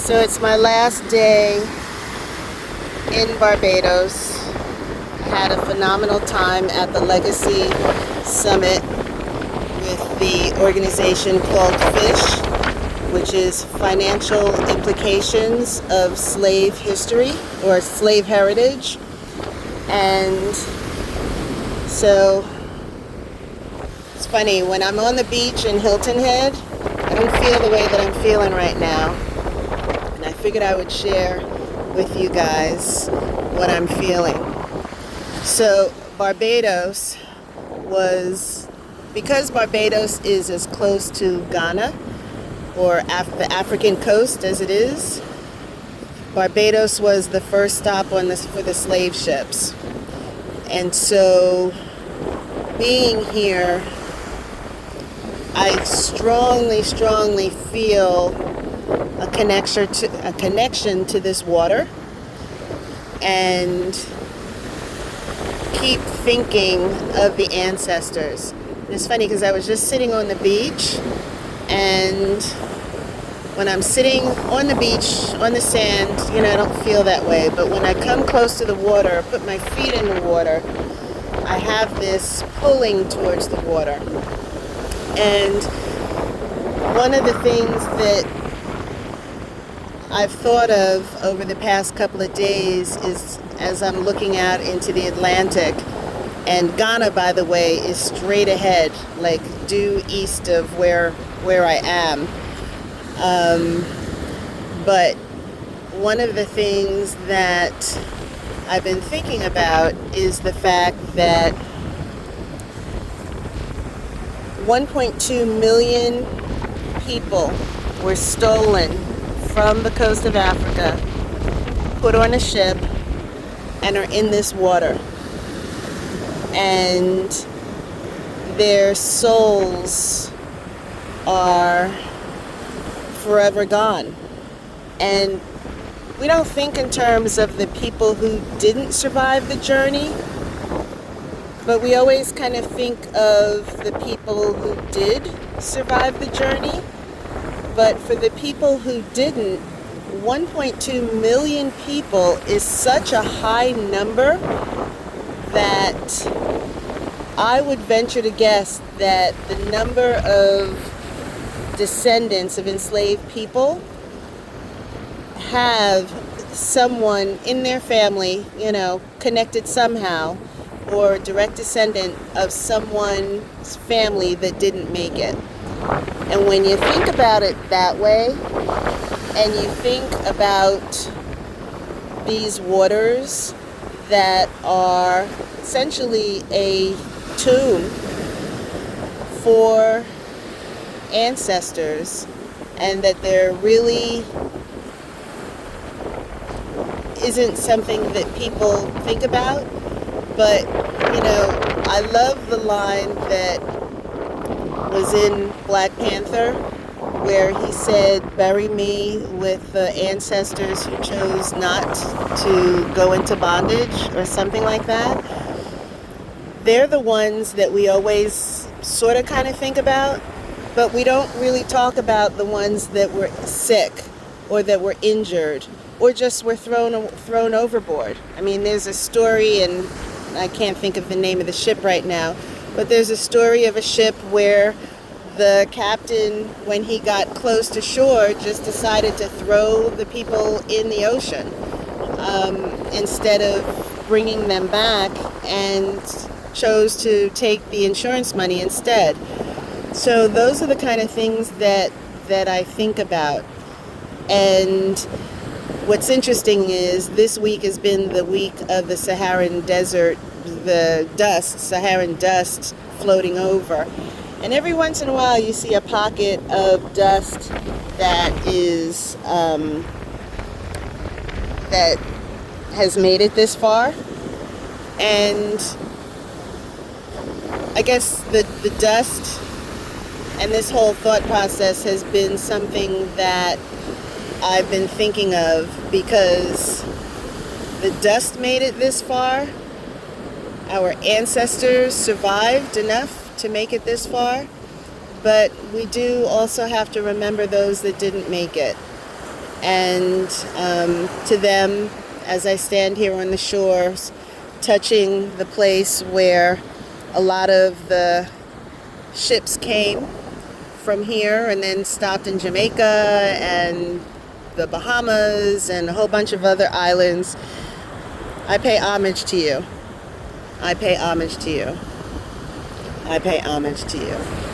So it's my last day in Barbados. Had a phenomenal time at the Legacy Summit with the organization called FISH, which is Financial Implications of Slave History or Slave Heritage. And so it's funny, when I'm on the beach in Hilton Head, I don't feel the way that I'm feeling right now. And I figured I would share with you guys what I'm feeling. So Barbados was, because Barbados is as close to Ghana or the African coast as it is, Barbados was the first stop on this for the slave ships. And so being here, I strongly feel a connection to this water, and keep thinking of the ancestors. And it's funny because I was just sitting on the beach, and when I'm sitting on the beach, on the sand, I don't feel that way. But when I come close to the water, put my feet in the water, I have this pulling towards the water. And one of the things that I've thought of over the past couple of days is, as I'm looking out into the Atlantic, and Ghana, by the way, is straight ahead, like due east of where I am. But one of the things that I've been thinking about is the fact that 1.2 million people were stolen from the coast of Africa, put on a ship, and are in this water. And their souls are forever gone. And we don't think in terms of the people who didn't survive the journey, but we always kind of think of the people who did survive the journey. But for the people who didn't, 1.2 million people is such a high number that I would venture to guess that the number of descendants of enslaved people have someone in their family, connected somehow, or direct descendant of someone's family that didn't make it. And when you think about it that way, and you think about these waters that are essentially a tomb for ancestors, and that there really isn't something that people think about. But, I love the line that was in Black Panther, where he said, "Bury me with the ancestors who chose not to go into bondage," or something like that. They're the ones that we always sort of kind of think about, but we don't really talk about the ones that were sick, or that were injured, or just were thrown overboard. I mean, there's a story, and I can't think of the name of the ship right now, but there's a story of a ship where the captain, when he got close to shore, just decided to throw the people in the ocean instead of bringing them back, and chose to take the insurance money instead. So those are the kind of things that I think about. And what's interesting is this week has been the week of the Saharan desert, Saharan dust floating over. And every once in a while you see a pocket of dust that is, that has made it this far. And I guess the dust and this whole thought process has been something that I've been thinking of, because the dust made it this far. Our ancestors survived enough to make it this far, but we do also have to remember those that didn't make it. And to them, as I stand here on the shores, touching the place where a lot of the ships came from here and then stopped in Jamaica and the Bahamas and a whole bunch of other islands, I pay homage to you. I pay homage to you. I pay homage to you.